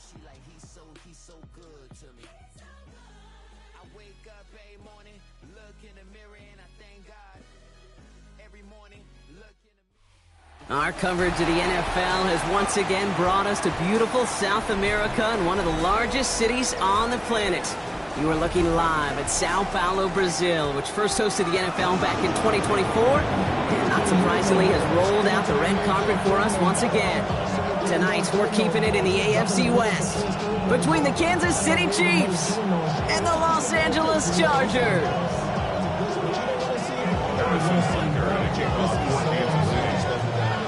She like, he's so good to me. I wake up every morning, look in the mirror, and I thank God. Every morning, look in the mirror. Our coverage of the NFL has once again brought us to beautiful South America and one of the largest cities on the planet. You are looking live at Sao Paulo, Brazil, which first hosted the NFL back in 2024, and not surprisingly has rolled out the red carpet for us once again. Tonight, we're keeping it in the AFC West between the Kansas City Chiefs and the Los Angeles Chargers.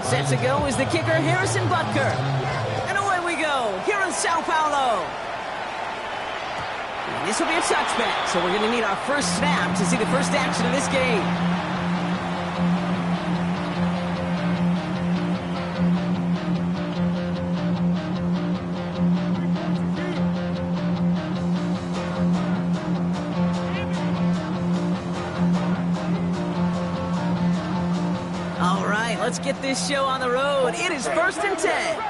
Set to go is the kicker, Harrison Butker. And away we go, here in Sao Paulo. And this will be a touchback, so we're going to need our first snap to see the first action of this game. All right, let's get this show on the road. It is 1st and 10.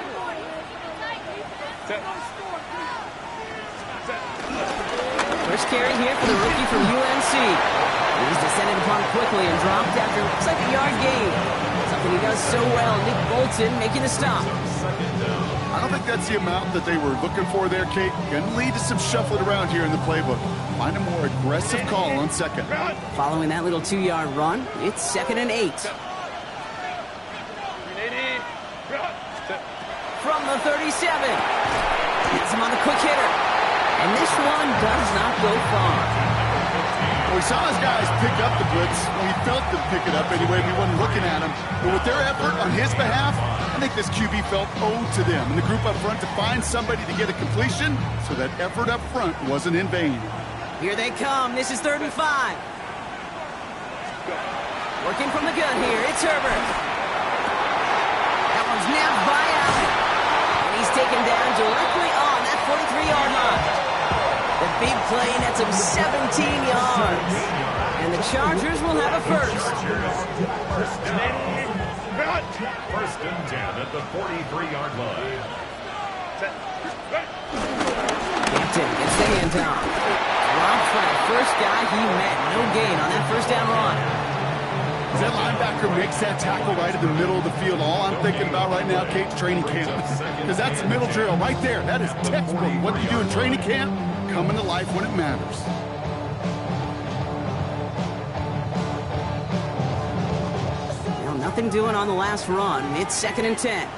First carry here for the rookie from UNC. He's descended upon quickly and dropped after looks like a yard gain. Something he does so well. Nick Bolton making the stop. I don't think that's the amount that they were looking for there, Kate. Going to lead to some shuffling around here in the playbook. Find a more aggressive call on second. Following that little 2-yard run, it's 2nd and 8. From the 37. Gets him on the quick hitter. And this one does not go far. Well, we saw his guys pick up the blitz. We felt them pick it up anyway. We wasn't looking at him. But with their effort on his behalf, I think this QB felt owed to them. And the group up front to find somebody to get a completion, so that effort up front wasn't in vain. Here they come. This is 3rd and 5. Working from the gun here. It's Herbert. That one's nabbed by Allen. And he's taken down directly on that 43-yard line. The big play nets him 17 yards. And the Chargers will have a first. First and 10 at the 43-yard line. Hampton gets the handoff. Drops for the first guy he met. No gain on that first down run. As that linebacker makes that tackle right in the middle of the field, all I'm thinking about right now, Kate's training camp. Because that's the middle drill right there. That is textbook. What do you do in training camp? Coming to life when it matters. Well, nothing doing on the last run. It's 2nd and 10.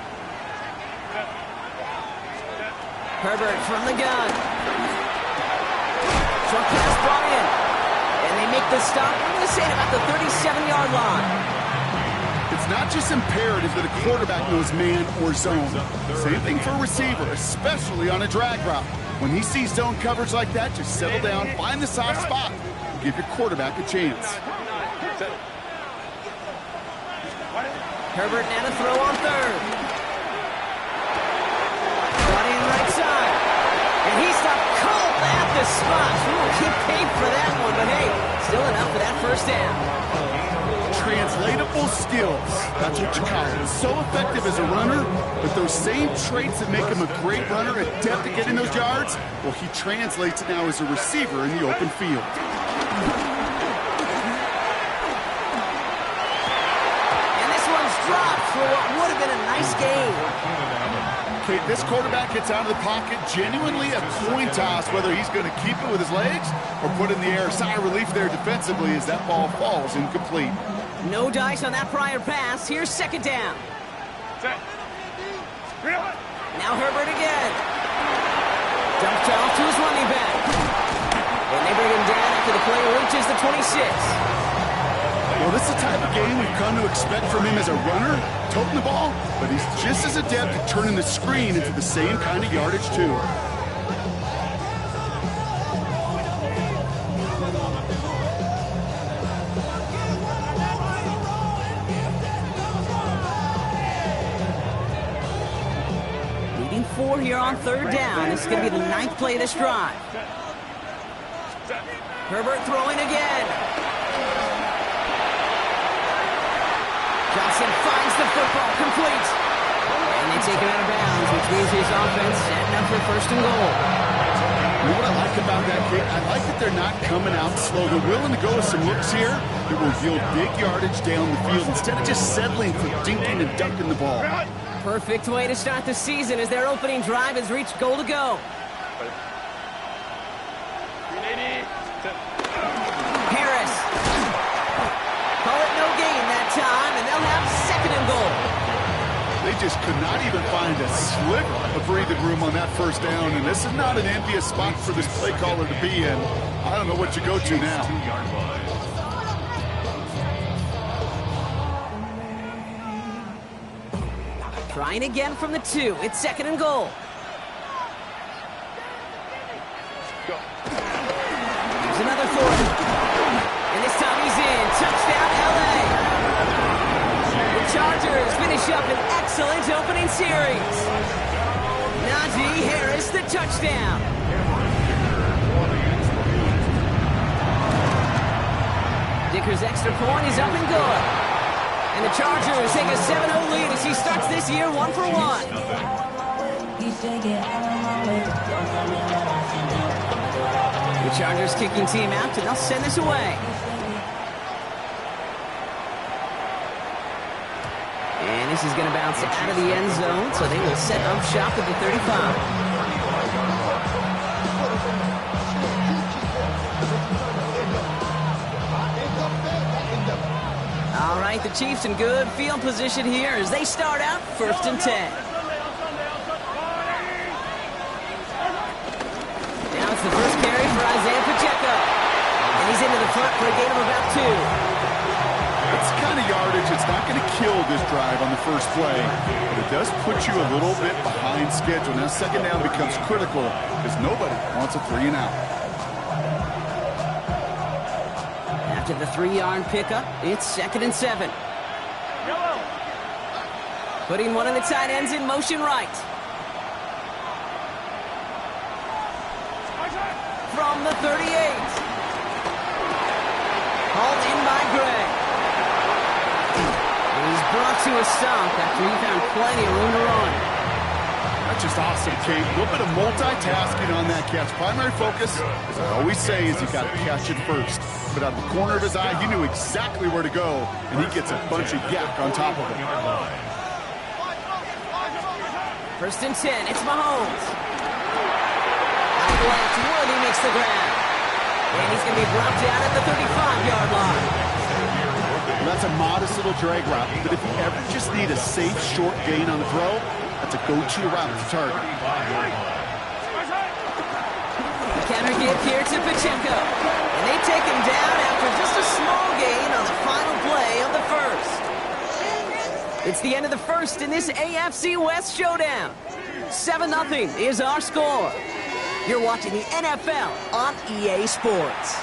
Herbert from the gun. Short pass brought in. And they make the stop. I'm going to say about the 37-yard line. It's not just imperative that a quarterback knows man or zone. Same thing for a receiver, especially on a drag route. When he sees zone coverage like that, just settle down, find the soft spot, and give your quarterback a chance. Herbert now to throw on 3rd. Brought in right side. And he stopped cold at the spot. He paid for that one, but hey, still enough for that first down. Translatable skills. That's what you call it. He's so effective as a runner, but those same traits that make him a great runner, adept at getting those yards, well, he translates it now as a receiver in the open field. And this one's dropped for what would have been a nice game. Okay, this quarterback gets out of the pocket, genuinely a coin toss, whether he's going to keep it with his legs or put it in the air. Sigh of relief there defensively as that ball falls incomplete. No dice on that prior pass. Here's 2nd down. Now Herbert again. Dumped off to his running back. And they bring him down after the play reaches the 26. Well, this is the type of game we've come to expect from him as a runner, toting the ball, but he's just as adept at turning the screen into the same kind of yardage, too. Leading 4 here on 3rd down. This is going to be the 9th play of this drive. Herbert throwing again. Johnson finds the football complete. And they take him out of bounds, which means his offense setting up for first and goal. You know what I like about that kick? I like that they're not coming out slow. They're willing to go with some looks here that will yield big yardage down the field instead of just settling for dinking and dunking the ball. Perfect way to start the season as their opening drive has reached goal to go. Harris. Call it no gain that time, and they'll have second and goal. They just could not even find a sliver of breathing room on that first down, and this is not an envious spot for this play caller to be in. I don't know what you go to now. Trying again from the 2. It's second and goal. Here's another fourth. And this time he's in. Touchdown, LA. The Chargers finish up an excellent opening series. Najee Harris, the touchdown. Dicker's extra point is up and good. And the Chargers take a 7-0 lead as he starts this year 1 for 1. The Chargers kicking team out, and they'll send this away. And this is going to bounce out of the end zone, so they will set up shop at the 35. All right, the Chiefs in good field position here as they start out 1st and 10. Now it's the first carry for Isaiah Pacheco. And he's into the front for a gain of about 2. It's kind of yardage. It's not going to kill this drive on the first play, but it does put you a little bit behind schedule. Now second down becomes critical because nobody wants a 3 and out. After the 3-yard pickup, it's 2nd and 7. Putting one of the tight ends in motion right. From the 38. Hauled in by Gray. He's brought to a stop after he found plenty of room to run. That's just awesome, Kate. A little bit of multitasking on that catch. Primary focus, as I always say, is you got to catch it first. But out of the corner of his eye, he knew exactly where to go, and he gets a bunch of yak on top of it. 1st and 10, it's Mahomes. Out left, Worthy makes the grab. And he's going to be brought down at the 35-yard line. Well, that's a modest little drag route, but if you ever just need a safe, short gain on the throw, that's a go-to route to target. The counter give here to Pacheco. And they take him down after just a small gain on the final play of the first. It's the end of the first in this AFC West showdown. 7-0 is our score. You're watching the NFL on EA Sports.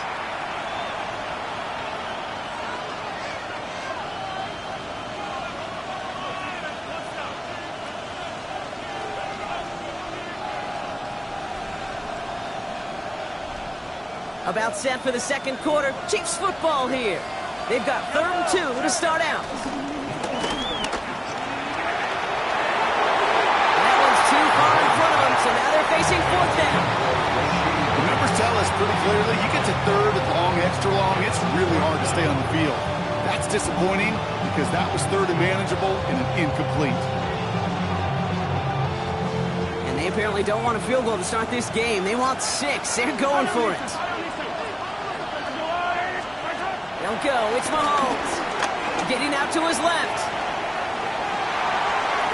About set for the second quarter. Chiefs football here. They've got 3rd and 2 to start out. That one's too far in front of them, so now they're facing 4th down. The numbers tell us pretty clearly, you get to 3rd and long, extra long, it's really hard to stay on the field. That's disappointing because that was 3rd and manageable and an incomplete. And they apparently don't want a field goal to start this game. They want 6. They're going for it. They'll go. It's Mahomes. Getting out to his left.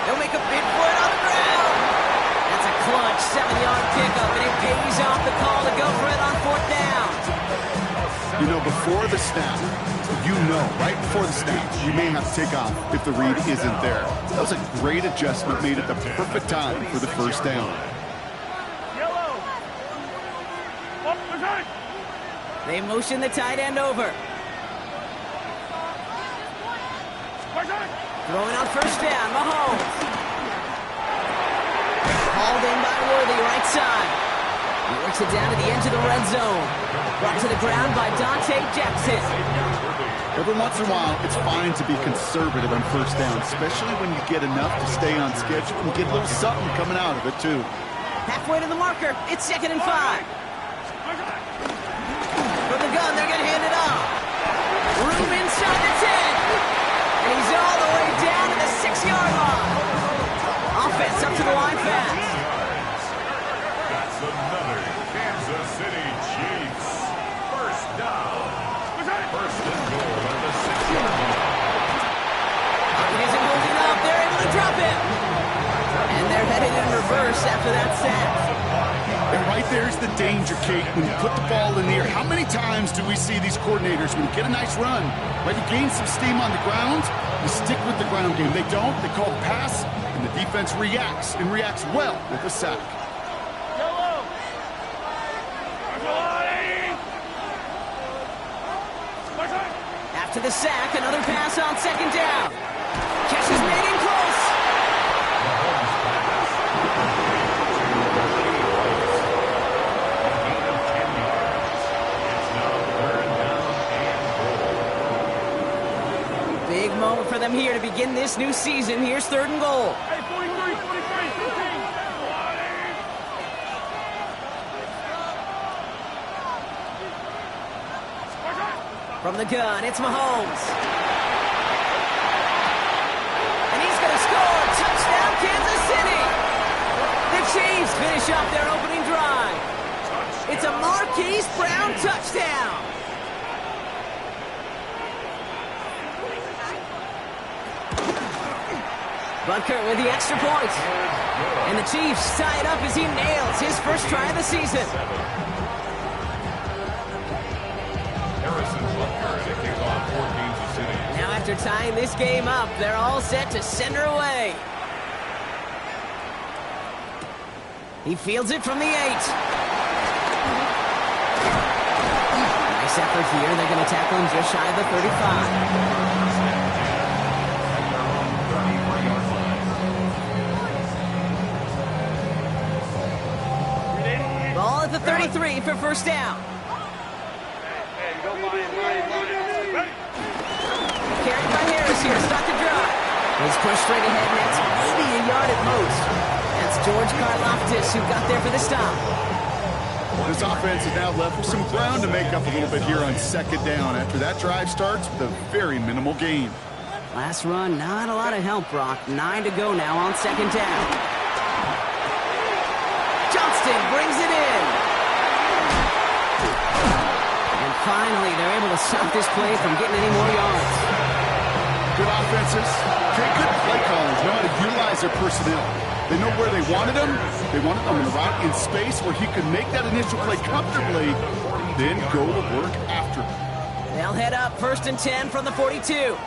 They'll make a big play on the ground. That's a clutch 7-yard pickup, and it pays off the call to go for it on 4th down. You know, before the snap, right before the snap, you may have to take off if the read isn't there. That was a great adjustment made at the perfect time for the first down. They motion the tight end over. Throwing on 1st down, Mahomes. Hauled in by Worthy, right side. He works it down to the edge of the red zone. Brought to the ground by Dante Jackson. Every once in a while, it's fine to be conservative on 1st down, especially when you get enough to stay on schedule and get a little something coming out of it, too. Halfway to the marker. It's 2nd and 5. From the gun, they're going to hand it off. Room inside the 10. And he's all the way down to the 6-yard line. Offense up to the line fast. That's another Kansas City Chiefs first down. First and goal at the 6-yard line. He isn't holding up. They're able to drop him. And they're headed in reverse after that sack. And right there's the danger, Kate, when you put the ball in the air. How many times do we see these coordinators, when you get a nice run, right, you gain some steam on the ground, you stick with the ground game. They don't, they call the pass, and the defense reacts, and reacts well with a sack. After the sack, another pass on 2nd down. Catch is made in close. Big moment for them here to begin this new season. Here's 3rd and goal. From the gun, it's Mahomes. And he's going to score. Touchdown, Kansas City. The Chiefs finish up their opening drive. It's a Marquise Brown touchdown. Butker with the extra point. And the Chiefs tie it up as he nails his first try of the season. Now after tying this game up, they're all set to send her away. He fields it from the 8. Nice effort here. They're going to tackle him just shy of the 35. Ball at the 33 for first down. Carried by Harris here, start the drive. He's pushed straight ahead, and it's maybe a yard at most. That's George Karlaftis who got there for the stop. This offense is now left with some ground to make up a little bit here on 2nd down after that drive starts with a very minimal gain. Last run, not a lot of help, Brock. 9 to go now on 2nd down. Johnston brings it in. And finally, they're able to stop this play from getting any more yards. Good offenses, good play callers, know how to utilize their personnel. They know where they wanted him. They wanted him in the route in space where he could make that initial play comfortably, then go to work after. They'll head up 1st and 10 from the 42. They'll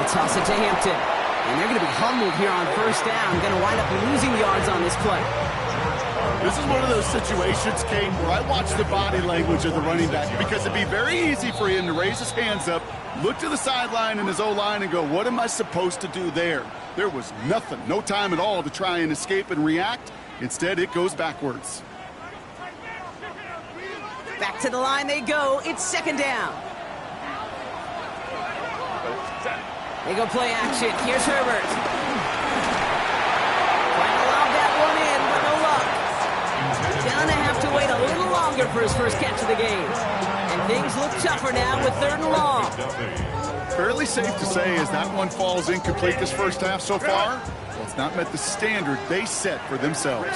toss it to Hampton. And they're going to be humbled here on 1st down. Going to wind up losing yards on this play. This is one of those situations, Kate, where I watch the body language of the running back because it'd be very easy for him to raise his hands up, look to the sideline in his O-line and go, what am I supposed to do there? There was nothing, no time at all to try and escape and react. Instead, it goes backwards. Back to the line they go. It's 2nd down. They go play action. Here's Herbert. Trying to lob that one in, but no luck. Gonna have to wait a little longer for his first catch of the game. And things look tougher now with 3rd and long. Fairly safe to say as that one falls incomplete this first half so far, well, it's not met the standard they set for themselves.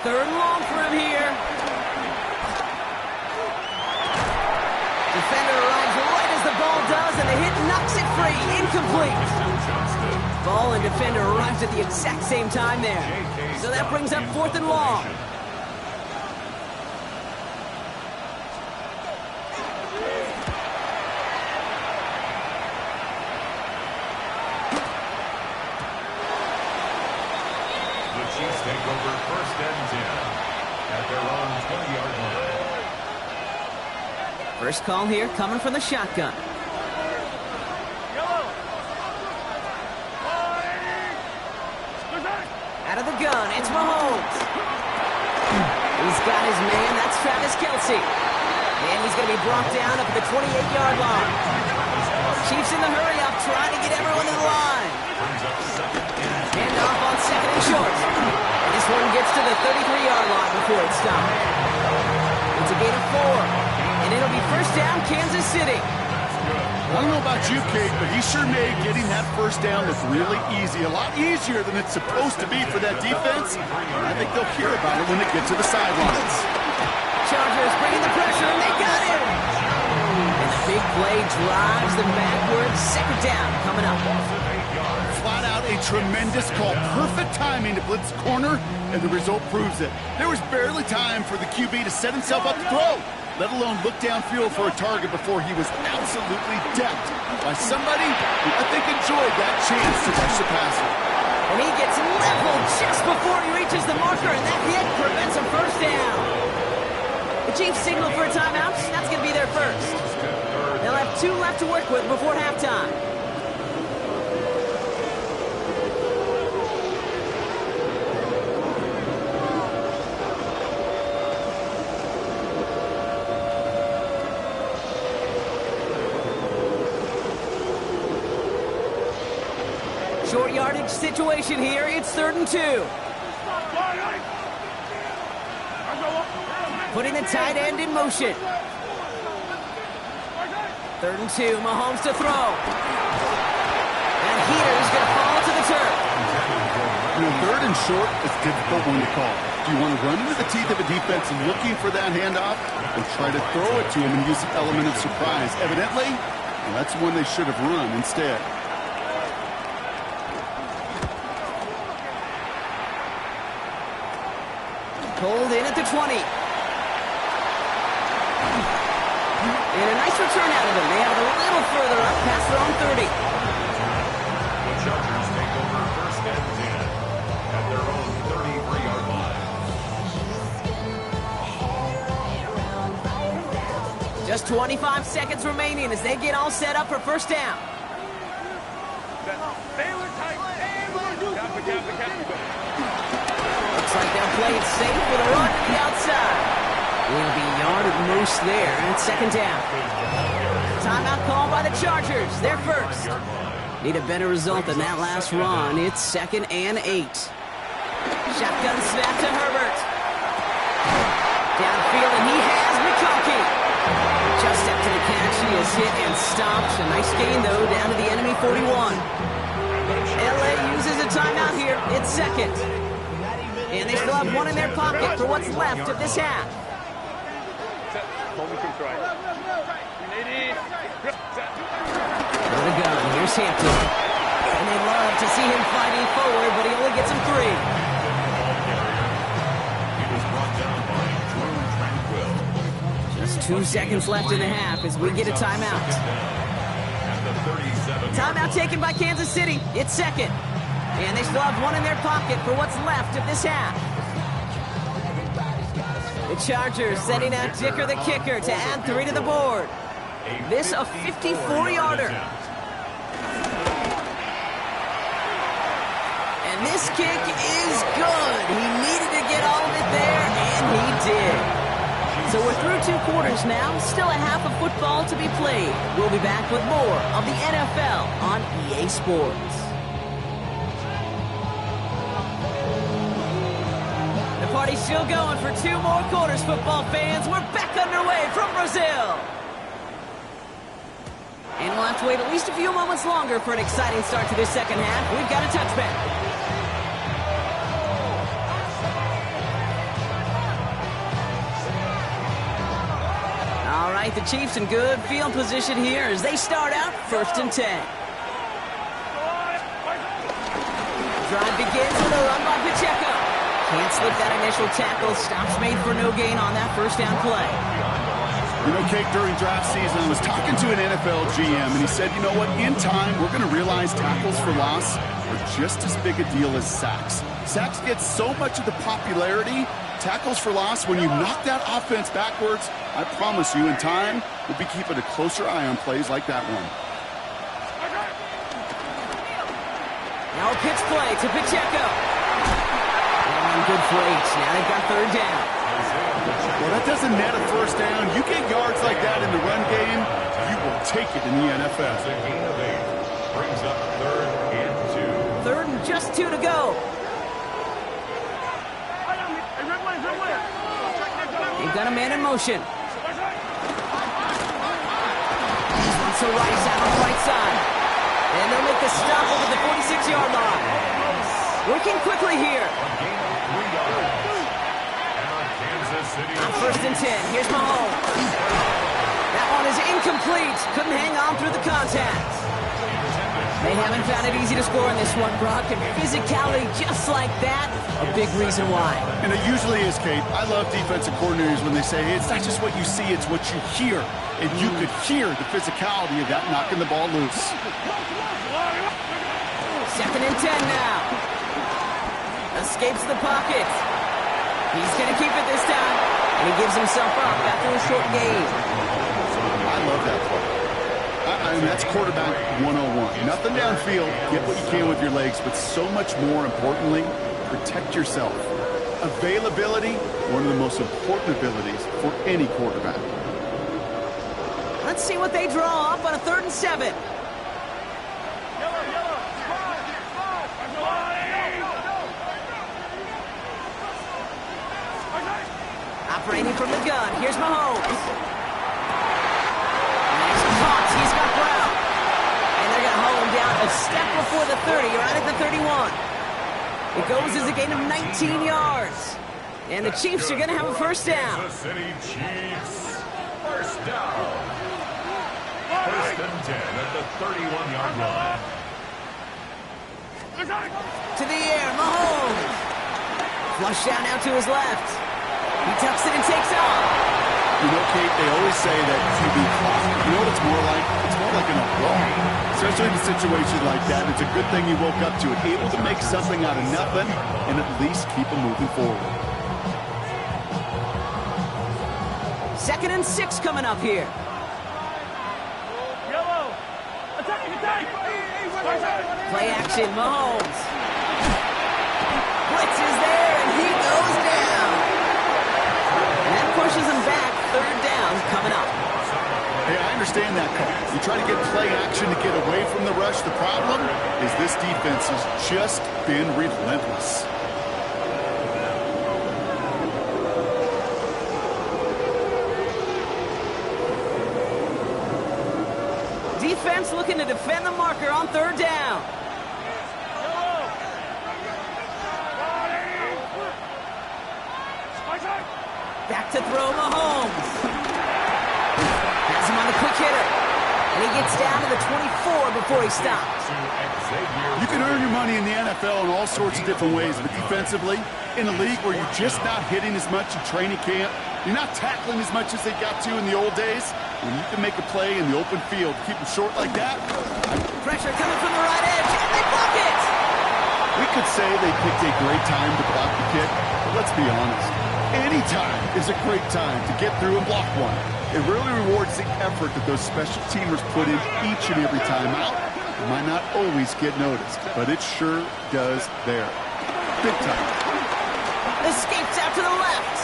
3rd and long for him here. Defender arrives right as the ball does, and the hit knocks it free. Incomplete. Ball and defender arrives at the exact same time there. So that brings up 4th and long. The Chiefs take over 1st and 10 at their own 20-yard line. First call here coming from the shotgun. Out of the gun, it's Mahomes. He's got his man, that's Travis Kelce. And he's going to be brought down up at the 28-yard line. Chiefs in the hurry up, trying to get everyone to the line. Hand off on second and short. And this one gets to the 33-yard line before it's stopped. It's a gain of 4. And it'll be first down, Kansas City. I don't know about you, Kate, but he sure made getting that first down look really easy. A lot easier than it's supposed to be for that defense. And I think they'll hear about it when they get to the sidelines. Chargers bringing the pressure, and they got him! And the big play drives them backwards. Second down coming up. Flat out a tremendous call. Perfect timing to blitz the corner, and the result proves it. There was barely time for the QB to set himself up to throw, let alone look downfield for a target before he was absolutely decked by somebody who I think enjoyed that chance to rush the passer. And he gets leveled just before he reaches the marker, and that hit prevents a first down. The Chiefs signal for a timeout. That's going to be their first. They'll have 2 left to work with before halftime. Short yardage situation here. It's 3rd and 2. Putting the tight end in motion. 3rd and 2. Mahomes to throw. And Heater's going to fall to the turf. You know, 3rd and short is a difficult one to call. Do you want to run into the teeth of a defense looking for that handoff, or try to throw it to him and use the element of surprise? Evidently, well, that's one they should have run instead. Pulled in at the 20. And a nice return out of them. They have it a little further up past their own 30. The Chargers take over 1st and 10 at their own 33-yard line. Just 25 seconds remaining as they get all set up for first down. Looks like they'll play it safe with a run to the outside. Will be a yard at most there, and it's 2nd down. Timeout called by the Chargers. They're first. Need a better result than that last run. It's 2nd and 8. Shotgun snap to Herbert. Downfield, and he has McConkey. Just after the catch, he is hit and stopped. A nice gain, though, down to the enemy 41. LA uses a timeout here. It's 2nd. And they still have 1 in their pocket for what's left of this half. What a gun. Here's Hampton. And they love to see him fighting forward, but he only gets him 3. He was brought down by Drew Tranquill. Just 2 seconds left in the half as we get a timeout. Timeout taken by Kansas City. It's 2nd. And they still have 1 in their pocket for what's left of this half. The Chargers sending out Dicker the kicker to add 3 to the board. This a 54-yarder. And this kick is good. He needed to get all of it there, and he did. So we're through 2 quarters now. Still a half of football to be played. We'll be back with more of the NFL on EA Sports. The party's still going for 2 more quarters, football fans. We're back underway from Brazil. And we'll have to wait at least a few moments longer for an exciting start to this second half. We've got a touchback. All right, the Chiefs in good field position here as they start out 1st and 10. Drive begins with a run by Pacheco. Can't slip that initial tackle. Stops made for no gain on that first down play. You know, Kate, during draft season, I was talking to an NFL GM, and he said, you know what, in time, we're going to realize tackles for loss are just as big a deal as sacks. Sacks get so much of the popularity. Tackles for loss, when you knock that offense backwards, I promise you, in time, we'll be keeping a closer eye on plays like that one. Now a pitch play to Pacheco. And good for 8. Now they've got 3rd down. Well, that doesn't net a first down. You get yards like that in the run game, you will take it in the NFL. A gain of 8 brings up 3rd and 2. 3rd and just 2 to go. They've got a man in motion. So Rice out on the right side. And they'll make the stop over the 46-yard line. Working quickly here. A gain of 3 yards. And on Kansas City. On 1st and 10. Here's Mahomes. That one is incomplete. Couldn't hang on through the contact. They haven't found it easy to score in this one, Brock. And physicality just like that, a big reason why. And it usually is, Kate. I love defensive coordinators when they say, hey, it's not just what you see, it's what you hear. And you could hear the physicality of that knocking the ball loose. 2nd and 10 now. Escapes the pocket. He's going to keep it this time. And he gives himself up after a short gain. I love that play. I mean, that's quarterback 101. Nothing downfield. Get what you can with your legs, but so much more importantly, protect yourself. Availability, one of the most important abilities for any quarterback. Let's see what they draw up on a 3rd and 7. Operating from the gun. Here's Mahomes. Nice toss. He's got Brown. And they're going to haul him down a step before the 30, right at the 31. It goes as a gain of 19 yards. And the Chiefs are going to have a first down. Kansas City Chiefs. First down. 1st and 10 at the 31-yard line. To the air, Mahomes. Flush down now to his left. He tucks it and takes off. You know, Kate, they always say that QB clock. You know what it's more like? It's more like an umbrella. Especially in a situation like that, it's a good thing you woke up to it. Able to make something out of nothing and at least keep them moving forward. 2nd and 6 coming up here. Play action, Mahomes. Blitz is there, and he goes down. And that pushes him back. 3rd down coming up. Hey, I understand that call. You try to get play action to get away from the rush. The problem is this defense has just been relentless. Defense looking to defend the marker on 3rd down. Back to throw, Mahomes. Has him on the quick hitter. And he gets down to the 24 before he stops. You can earn your money in the NFL in all sorts of different ways, but defensively, in a league where you're just not hitting as much in training camp, you're not tackling as much as they got to in the old days, when you can make a play in the open field, keep them short like that. Pressure coming from the right edge, and they block it! We could say they picked a great time to block the kick, but let's be honest. Any time is a great time to get through and block one. It really rewards the effort that those special teamers put in each and every time out. It might not always get noticed, but it sure does there. Big time. Escapes out to the left.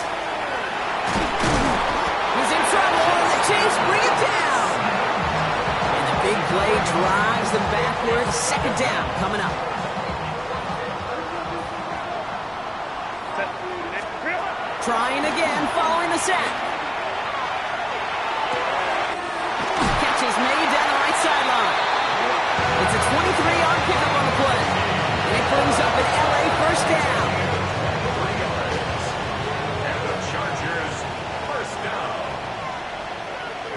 He's in trouble, and the Chiefs bring it down. And the big play drives them backward. 2nd down coming up. Trying again, following the sack. Catch is made down the right sideline. It's a 23-yard pickup on the play. And it brings up an LA first down. 3 yards. And the Chargers, first down.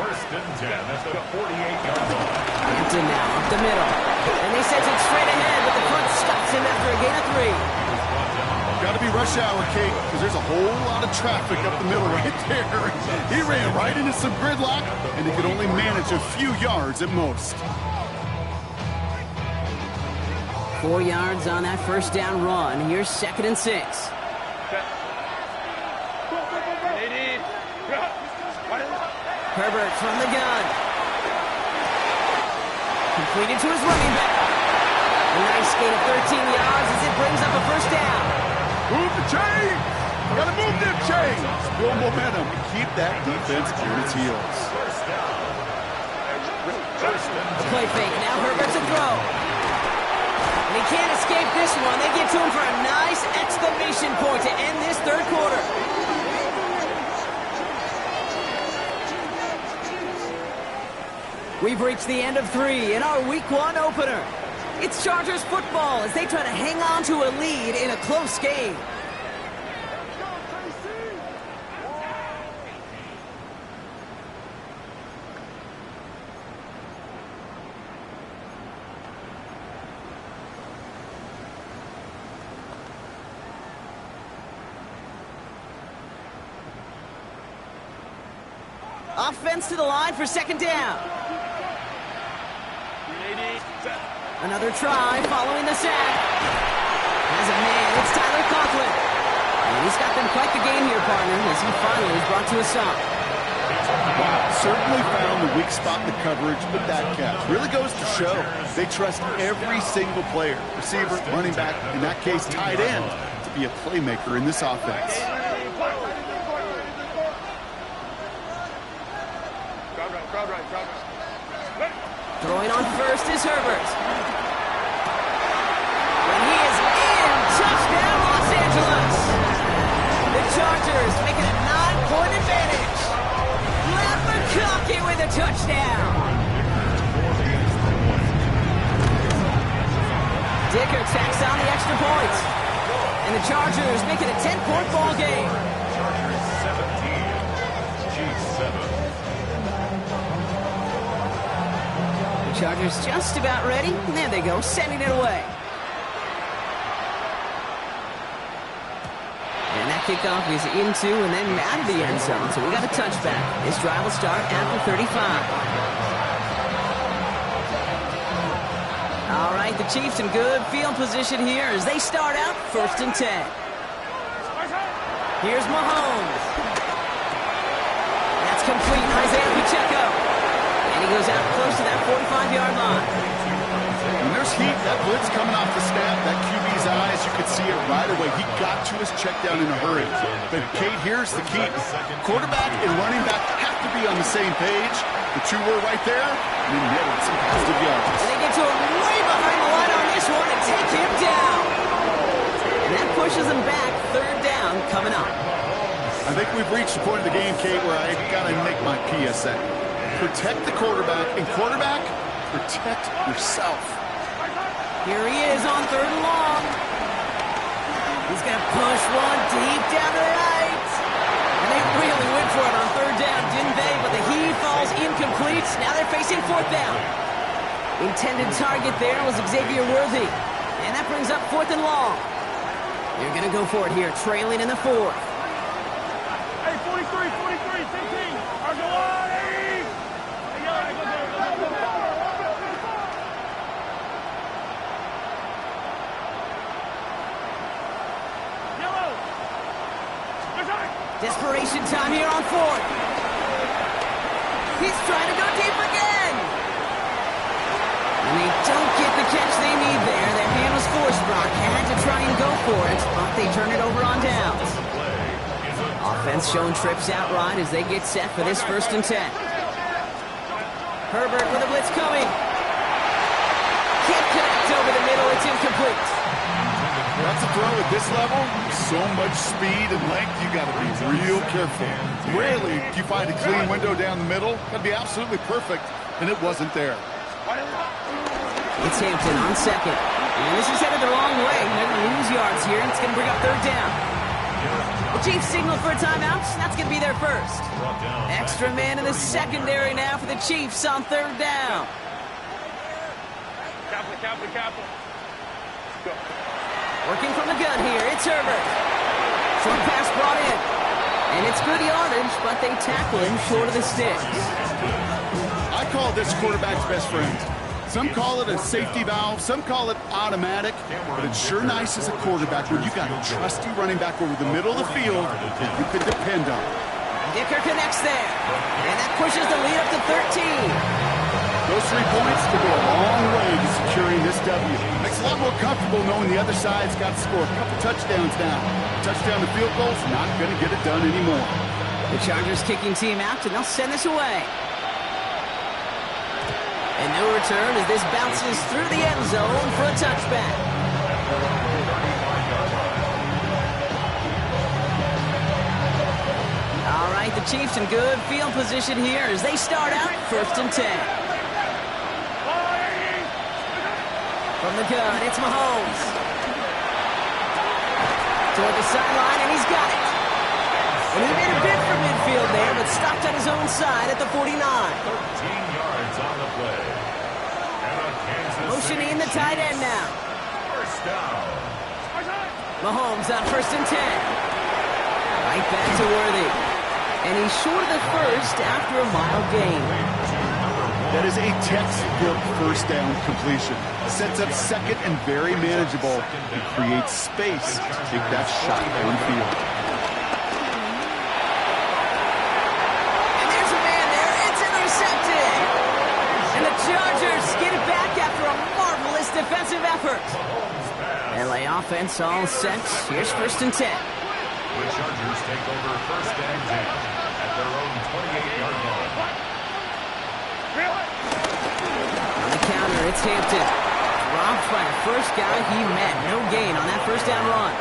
1st and 10 at the 48-yard line. Hampton now up the middle. And they send it straight ahead, but the front stops him after a gain of 3. Got to be rush hour, Kate, because there's a whole lot of traffic up the middle right there. He ran right into some gridlock, and he could only manage a few yards at most. 4 yards on that first down run. Here's 2nd and 6. Herbert from the gun. Completed to his running back. A nice gain of 13 yards as it brings up a first down. Move the chain! Got to move them chains. Build momentum and keep that defense on its heels. Play fake. Now Herbert's a throw. And he can't escape this one. They get to him for a nice exclamation point to end this third quarter. We've reached the end of 3 in our Week 1 opener. It's Chargers football as they try to hang on to a lead in a close game. Offense to the line for second down. Another try following the sack. As a man, it's Tyler Conklin. And he's got them quite the game here, partner, as he finally is brought to a stop. Wow, certainly found the weak spot in the coverage, but that catch really goes to show they trust every single player, receiver, running back, in that case, tight end, to be a playmaker in this offense. Throwing on first is Herbert. And he is in. Touchdown, Los Angeles. The Chargers making a 9-point advantage. Ncaa with a touchdown. Dicker tacks on the extra point. And the Chargers make it a 10-point ball game. Chargers 17, Chiefs 7. Chargers just about ready. And there they go, sending it away. And that kickoff is into and then out of the end zone. So we got a touchback. This drive will start after 35. All right, the Chiefs in good field position here as they start out 1st and 10. Here's Mahomes. That's complete. Isaiah Pacheco. And he goes out close to that 45-yard line. When there's heat, that blitz coming off the snap, that QB's eyes, you could see it right away. He got to his check down in a hurry. But Kate, here's the key. Quarterback and running back have to be on the same page. The two were right there, and they netted some positive yards. And they get to him way behind the line on this one and take him down. And that pushes him back. 3rd down coming up. I think we've reached the point of the game, Kate, where I got to make my PSA. Protect the quarterback, and quarterback, protect yourself. Here he is on 3rd and long. He's going to push one deep down to the right. And they really went for it on 3rd down, didn't they? But the heave falls incomplete. Now they're facing 4th down. Intended target there was Xavier Worthy. And that brings up 4th and long. You're going to go for it here, trailing in the 4th. Hey, 43, 15. Argolani! Desperation time here on 4th. He's trying to go deep again. And they don't get the catch they need there. Their hand was forced. Brock had to try and go for it, but they turn it over on downs. Offense showing trips out right as they get set for this 1st and 10. Herbert with a blitz coming. Can't connect over the middle. It's incomplete. That's a throw at this level. So much speed and length, you got to be real careful. Rarely do you find a clean window down the middle. That'd be absolutely perfect, and it wasn't there. It's Hampton on 2nd. And this is headed the wrong way. They're going to lose yards here, and it's going to bring up 3rd down. The Chiefs signal for a timeout. That's going to be their first. Extra man in the secondary now for the Chiefs on 3rd down. Capital. Working from the gun here, it's Herbert. Short pass brought in. And it's good yardage, but they tackle him short of the sticks. I call this quarterback's best friend. Some call it a safety valve, some call it automatic, but it's sure nice as a quarterback when you got a trusty running back over the middle of the field that you can depend on. Dicker connects there. And that pushes the lead up to 13. Those 3 points will go a long way to securing this W. Makes it a lot more comfortable knowing the other side's got to score a couple touchdowns now. Touchdown to field goal's not going to get it done anymore. The Chargers kicking team out, and they'll send this away. And no return as this bounces through the end zone for a touchback. All right, the Chiefs in good field position here as they start out 1st and 10. From the gun, it's Mahomes. Toward the sideline, and he's got it. And he made a bid for midfield there, but stopped on his own side at the 49. 13 yards on the play. And a Kansas Motioning the tight end now. First down. Mahomes on 1st and 10. Right back to Worthy. And he's short of the first after a mild gain. That is a textbook first down completion. Sets up second and very manageable. It creates space to take that shot downfield. And there's a man there. It's intercepted. And the Chargers get it back after a marvelous defensive effort. LA offense all set. Here's 1st and 10. The Chargers take over 1st and 10 at their own 28-yard line. On the counter, it's Hampton. Dropped by the first guy he met. No gain on that 1st down run.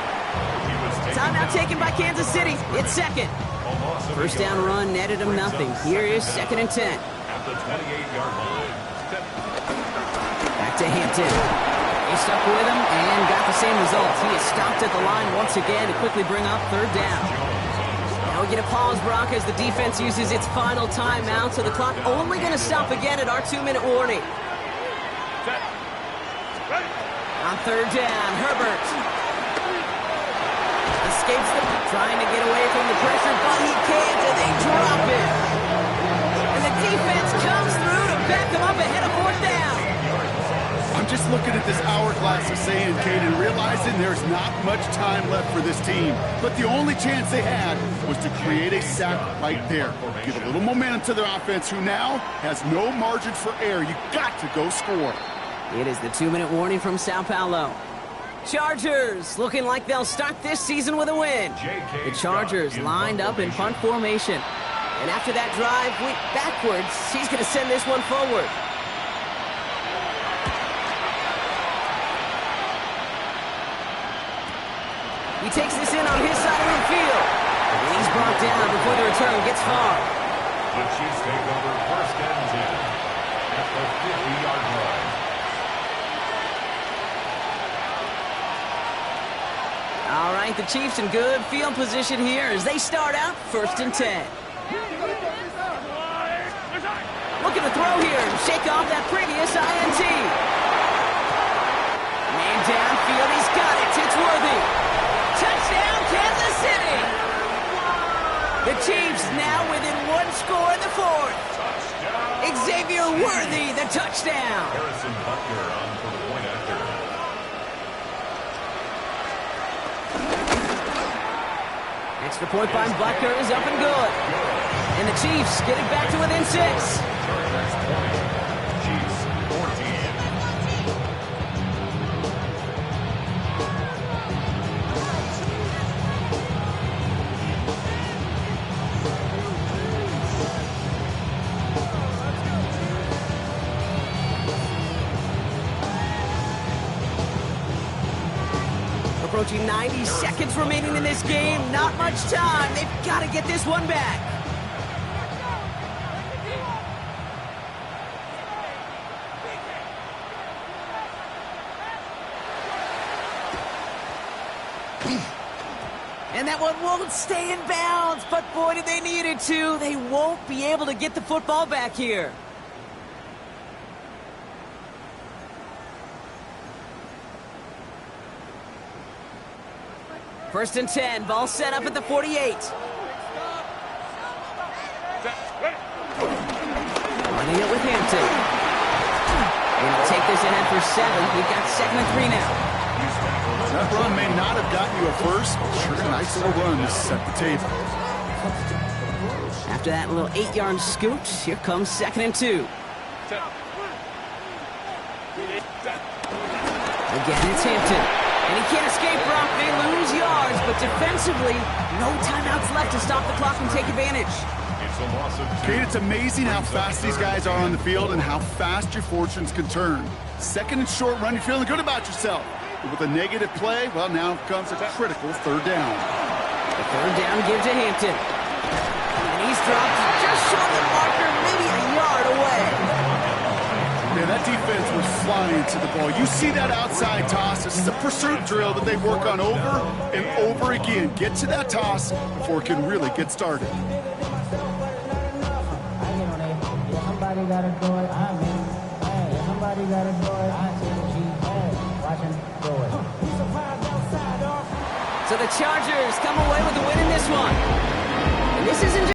Timeout taken by Kansas City. It's 2nd. 1st down run netted him nothing. Here is 2nd and 10. At the 28-yard line. Back to Hampton. He stuck with him and got the same results. He is stopped at the line once again to quickly bring up 3rd down. Now we get a pause, Brock, as the defense uses its final timeout, so the clock only going to stop again at our 2-minute warning. On 3rd down, Herbert escapes them, trying to get away from the pressure, but he can't, and they drop it. And the defense comes through to back them up ahead of 4th down. I'm just looking at this hourglass of saying, Kate, and realizing there's not much time left for this team. But the only chance they had was to create a sack right there. Give a little momentum to their offense, who now has no margin for error. You got to go score. It is the 2-minute warning from Sao Paulo. Chargers looking like they'll start this season with a win. The Chargers lined up in punt formation. And after that drive went backwards, he's going to send this one forward. He takes this in on his side of the field. And he's brought down before the return gets far. The Chiefs take over 1st and 10 at the 50-yard line. All right, the Chiefs in good field position here as they start out 1st and 10. Looking to throw here and shake off that previous INT. Man downfield, he's got it. It's Worthy. Touchdown, Kansas City. The Chiefs now within 1 score in the 4th. Xavier Worthy, the touchdown. Harrison Butker on for the point after. Extra point by Butker is up and good. And the Chiefs get it back to within 6. Chargers 20, Chiefs 14. Approaching 90 seconds remaining in this game. Not much time. They've got to get this one back. And that one won't stay in bounds. But boy, did they need it to. They won't be able to get the football back here. First and 10, ball set up at the 48. Running it with Hampton. And he'll take this in for 7. We've got 2nd and 3 now. That run may not have gotten you a first, but sure a nice little run to set the table. After that little 8-yard scoot, here comes 2nd and 2. Again, it's Hampton. And he can't escape Brock. They lose yards, but defensively, no timeouts left to stop the clock and take advantage. It's a loss of 2. Kate, it's amazing how fast these guys are on the field and how fast your fortunes can turn. Second and short run, you're feeling good about yourself. But with a negative play, well, now comes a critical third down. The third down give to Hampton. And he's dropped just short of the marker, maybe a yard away. Man, that defense was flying to the ball. You see that outside toss. This is a pursuit drill that they work on over and over again. Get to that toss before it can really get started. Somebody gotta do it. Somebody gotta do it. Watch him do it. So the Chargers come away with a win in this one. And this isn't